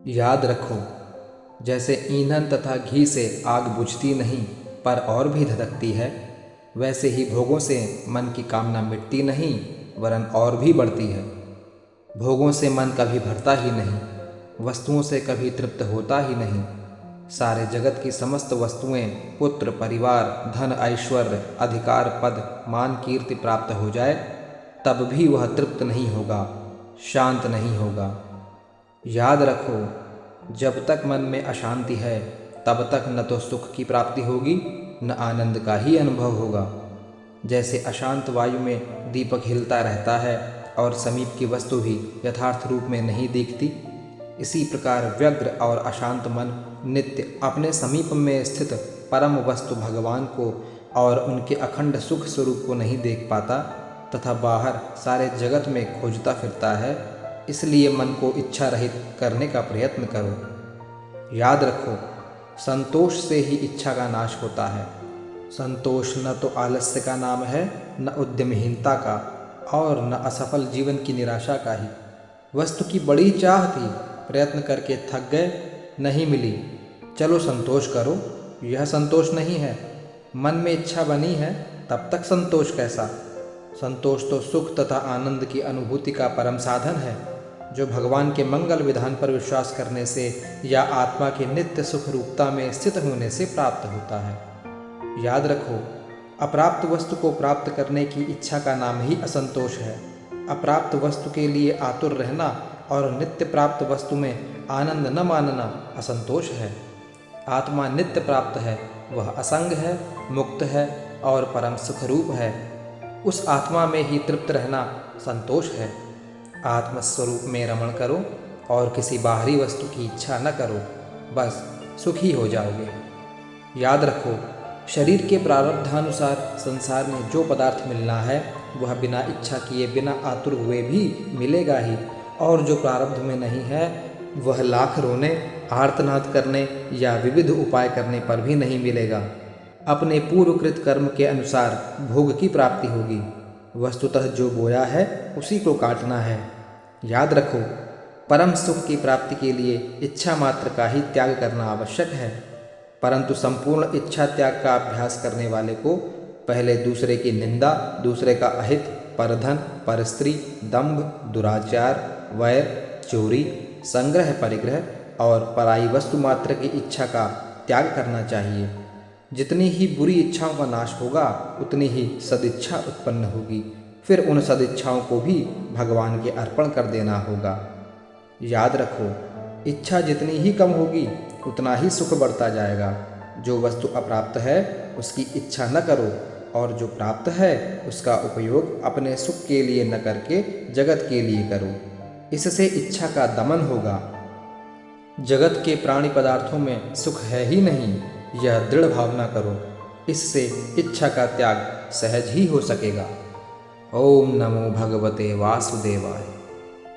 याद रखो, जैसे ईंधन तथा घी से आग बुझती नहीं पर और भी धधकती है, वैसे ही भोगों से मन की कामना मिटती नहीं वरन और भी बढ़ती है। भोगों से मन कभी भरता ही नहीं, वस्तुओं से कभी तृप्त होता ही नहीं। सारे जगत की समस्त वस्तुएं, पुत्र, परिवार, धन, ऐश्वर्य, अधिकार, पद, मान, कीर्ति प्राप्त हो जाए तब भी वह तृप्त नहीं होगा, शांत नहीं होगा। याद रखो, जब तक मन में अशांति है तब तक न तो सुख की प्राप्ति होगी न आनंद का ही अनुभव होगा। जैसे अशांत वायु में दीपक हिलता रहता है और समीप की वस्तु भी यथार्थ रूप में नहीं दिखती, इसी प्रकार व्यग्र और अशांत मन नित्य अपने समीप में स्थित परम वस्तु भगवान को और उनके अखंड सुख स्वरूप को नहीं देख पाता तथा बाहर सारे जगत में खोजता फिरता है। इसलिए मन को इच्छा रहित करने का प्रयत्न करो। याद रखो, संतोष से ही इच्छा का नाश होता है। संतोष न तो आलस्य का नाम है, न उद्यमहीनता का और न असफल जीवन की निराशा का ही। वस्तु की बड़ी चाह थी, प्रयत्न करके थक गए, नहीं मिली, चलो संतोष करो, यह संतोष नहीं है। मन में इच्छा बनी है, तब तक संतोष कैसा? संतोष तो सुख तथा आनंद की अनुभूति का परम साधन है, जो भगवान के मंगल विधान पर विश्वास करने से या आत्मा के नित्य सुख रूपता में स्थित होने से प्राप्त होता है। याद रखो, अप्राप्त वस्तु को प्राप्त करने की इच्छा का नाम ही असंतोष है। अप्राप्त वस्तु के लिए आतुर रहना और नित्य प्राप्त वस्तु में आनंद न मानना असंतोष है। आत्मा नित्य प्राप्त है, वह असंग है, मुक्त है और परम सुखरूप है। उस आत्मा में ही तृप्त रहना संतोष है। आत्मस्वरूप में रमण करो और किसी बाहरी वस्तु की इच्छा न करो, बस सुखी हो जाओगे। याद रखो, शरीर के प्रारब्धानुसार संसार में जो पदार्थ मिलना है वह बिना इच्छा किए, बिना आतुर हुए भी मिलेगा ही, और जो प्रारब्ध में नहीं है वह लाख रोने, आर्तनाद करने या विविध उपाय करने पर भी नहीं मिलेगा। अपने पूर्वकृत कर्म के अनुसार भोग की प्राप्ति होगी। वस्तुतः जो बोया है उसी को काटना है। याद रखो, परम सुख की प्राप्ति के लिए इच्छा मात्र का ही त्याग करना आवश्यक है, परंतु संपूर्ण इच्छा त्याग का अभ्यास करने वाले को पहले दूसरे की निंदा, दूसरे का अहित, परधन, परस्त्री, दंभ, दुराचार, वैर, चोरी, संग्रह परिग्रह और पराई वस्तु मात्र की इच्छा का त्याग करना चाहिए। जितनी ही बुरी इच्छाओं का नाश होगा उतनी ही सदिच्छा उत्पन्न होगी। फिर उन सदिच्छाओं को भी भगवान के अर्पण कर देना होगा। याद रखो, इच्छा जितनी ही कम होगी उतना ही सुख बढ़ता जाएगा। जो वस्तु अप्राप्त है उसकी इच्छा न करो और जो प्राप्त है उसका उपयोग अपने सुख के लिए न करके जगत के लिए करो। इससे इच्छा का दमन होगा। जगत के प्राणी पदार्थों में सुख है ही नहीं, यह दृढ़ भावना करो। इससे इच्छा का त्याग सहज ही हो सकेगा। ओम नमो भगवते वासुदेवाय।